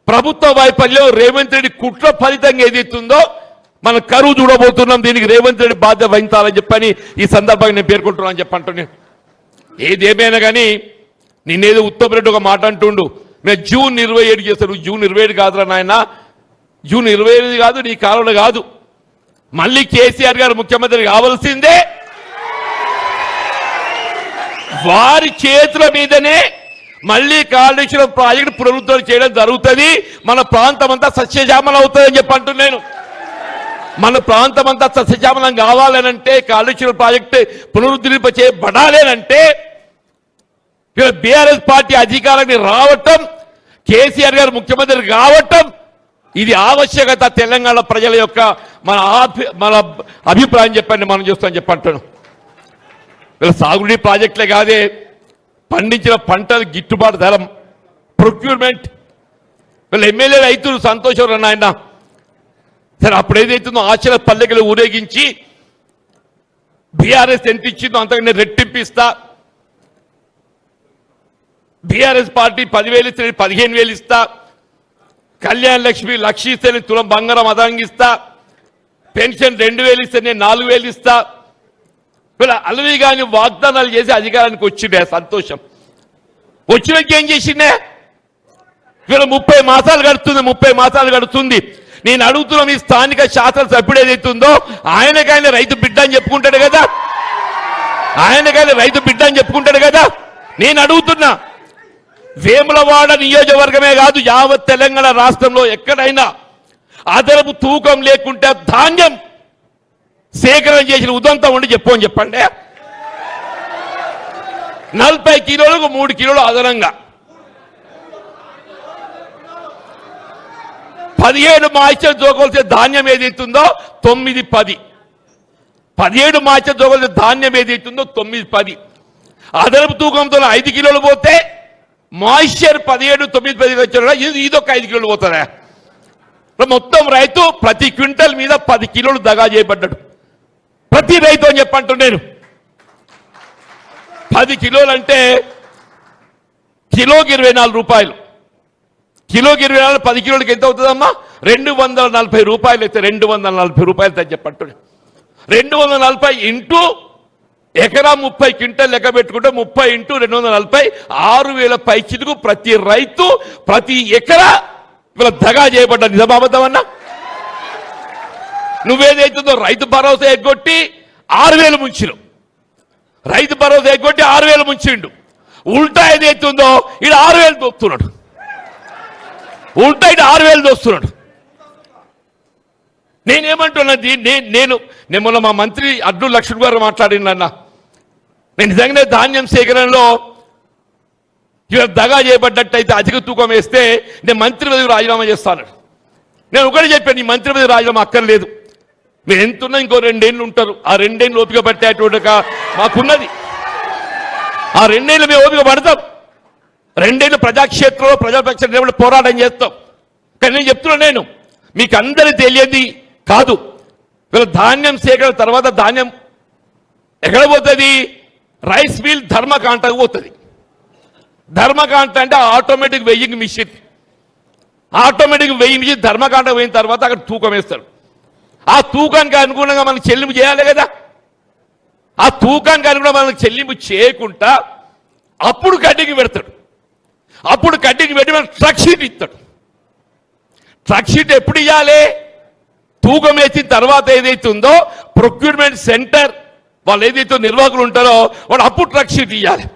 ప్రభుత్వ వైఫల్యం రేవంత్ రెడ్డి కుట్ర ఫలితంగా ఏదైతుందో మన కరువు చూడబోతున్నాం. దీనికి రేవంత్ రెడ్డి బాధ్యత వహించాలని చెప్పని ఈ సందర్భంగా నేను పేర్కొంటున్నాను చెప్పంటున్నాను. ఏదేమైనా కానీ నిన్నేదో ఉత్తమ్ రెడ్డి ఒక మాట అంటుండు, మేము జూన్ 27 చేస్తాను. జూన్ 27 కాదురా నాయన, జూన్ 25 కాదు, నీ కాలంలో కాదు. మళ్ళీ కేసీఆర్ గారు ముఖ్యమంత్రి కావాల్సిందే. వారి చేతుల మీదనే మళ్ళీ కాళేశ్వరం ప్రాజెక్టు పునరుద్ధరణ చేయడం జరుగుతుంది. మన ప్రాంతం అంతా సస్యశ్యామలం అవుతుందని చెప్పి అంటున్నాను. మన ప్రాంతం అంతా సస్యశ్యామలం కావాలనంటే, కాళేశ్వరం ప్రాజెక్టు పునరుద్ధరింప చేయబడాలేనంటే బీఆర్ఎస్ పార్టీ అధికారానికి రావటం, కేసీఆర్ గారు ముఖ్యమంత్రి కావటం ఇది ఆవశ్యకత. తెలంగాణ ప్రజల యొక్క మన అభిప్రాయం చెప్పండి, మనం చూస్తామని చెప్పంటాను. వీళ్ళ సాగునీటి ప్రాజెక్టులే కాదే, పండించిన పంటలు గిట్టుబాటు ధర, ప్రొక్యూర్మెంట్. వీళ్ళ ఎమ్మెల్యే రైతులు సంతోషం నాయన. సరే, అప్పుడు ఏదైతుందో ఆశల పల్లెకలు ఊరేగించి బీఆర్ఎస్ ఎంత ఇచ్చిందో అంతకంటే రెట్టింపిస్తా, బీఆర్ఎస్ పార్టీ 10,000 ఇస్తే 15,000 ఇస్తా, కళ్యాణ లక్ష్మి లక్ష ఇస్తే నేను తులం బంగారం అదనంగిస్తా, పెన్షన్ 2,000 ఇస్తే నేను 4,000 ఇస్తా. వీళ్ళ అలవి కానీ వాగ్దానాలు చేసి అధికారానికి వచ్చిండే సంతోషం. వచ్చినాక ఏం చేసిండే? వీళ్ళ 30 మాసాలు గడుస్తుంది, 30 మాసాలు గడుస్తుంది. నేను అడుగుతున్నా, మీ స్థానిక శాసనసభ్యుడు ఏదైతుందో ఆయనకైనా రైతు బిడ్డ అని చెప్పుకుంటాడు కదా, ఆయనకైనా రైతు బిడ్డ అని చెప్పుకుంటాడు కదా. నేను అడుగుతున్నా, వేములవాడ నియోజకవర్గమే కాదు, యావత్ తెలంగాణ రాష్ట్రంలో ఎక్కడైనా అదనపు తూకం లేకుంటే ధాన్యం సేకరణ చేసిన ఉదంతం ఉండి చెప్పని చెప్పండి. 40 కిలోలకు 3 కిలోలు అదనంగా, 17 మాయిశ్చర్ జోగవలసిన ధాన్యం ఏదైతుందో 9-10, 17 మాయిశ్చర్ జోగవలసిన ధాన్యం ఏదైతుందో 9-10, అదనపు తూకంతో 5 కిలోలు పోతే మాయిశ్చర్ 17, 9, 10 వచ్చారు. ఇదొక 5 కిలోలు పోతారా? మొత్తం రైతు ప్రతి క్వింటల్ మీద 10 కిలోలు దగా చేయబడ్డాడు. ప్రతి రైతు అని చెప్పంటు నేను 10 కిలోలు అంటే కిలోకి 24 రూపాయలు. కిలోకి 24, 10 కిలోలకి ఎంత అవుతుందమ్మా? 240 రూపాయలు అయితే 240 రూపాయలు అని చెప్పంటు. 240 ఇంటూ ఎకరా 30 క్వింటల్ లెక్క పెట్టుకుంటే 30 ఇంటూ 240 6,000 పైచిలకు ప్రతి రైతు ప్రతి ఎకరా వీళ్ళ దగా చేయబడ్డ. నిజామాబద్దమన్నా? నువ్వేదైతుందో రైతు భరోసా ఎగ్గొట్టి 6,000 ముంచిను, రైతు భరోసా ఎగ్గొట్టి 6,000 ముంచిండు. ఉల్టా ఏదైతుందో ఇది 6,000 దోస్తున్నాడు, ఉల్టా ఇది 6,000 దోస్తున్నాడు. నేనేమంటున్నది, నేను మొన్న మా మంత్రి అడ్డు లక్ష్మణ్ గారు మాట్లాడినన్నా, నేను నిజంగానే ధాన్యం సేకరణలో ఇలా దగా చేయబడ్డట్టయితే అధిక తూకం వేస్తే నేను మంత్రి పదవి రాజీనామా చేస్తాను. నేను ఒకటి చెప్పాను, ఈ మంత్రి పదవి రాజీనామా అక్కర్లేదు, మీరు ఎంతున్నా ఇంకో 2 ఏళ్ళు ఉంటారు, ఆ 2 ఏళ్ళు ఓపిక పట్టేటువంటి మాకున్నది. ఆ 2 ఏళ్ళు మేము ఓపిక పడతాం, 2 ఏళ్ళు ప్రజాక్షేత్రంలో ప్రజాపక్ష పోరాటం చేస్తాం. కానీ నేను చెప్తున్నా, నేను మీకు అందరికీ తెలియదు కాదు, వీళ్ళ ధాన్యం సేకరణ తర్వాత ధాన్యం ఎక్కడ పోతుంది? రైస్ మిల్ ధర్మకాంటకు పోతుంది. ధర్మకాంట అంటే automatic weighing machine, automatic weighing machine ధర్మకాంటకు పోయిన తర్వాత అక్కడ తూకం వేస్తాడు. ఆ తూకానికి అనుగుణంగా మనకు చెల్లింపు చేయాలి కదా. ఆ తూకానికి అనుగుణంగా మనకు చెల్లింపు చేయకుండా అప్పుడు కడ్డీకి పెడతాడు. అప్పుడు కడ్డీకి పెట్టి మనకు ట్రక్ షీట్ ఇస్తాడు. ట్రక్ షీట్ ఎప్పుడు ఇవ్వాలి? తూకం వేసిన తర్వాత ఏదైతే ఉందో ప్రొక్యూర్మెంట్ సెంటర్ వాళ్ళు ఏదైతే నిర్వాహకులు ఉంటారో వాళ్ళు అప్పుడు ట్రక్ షీట్ ఇవ్వాలి.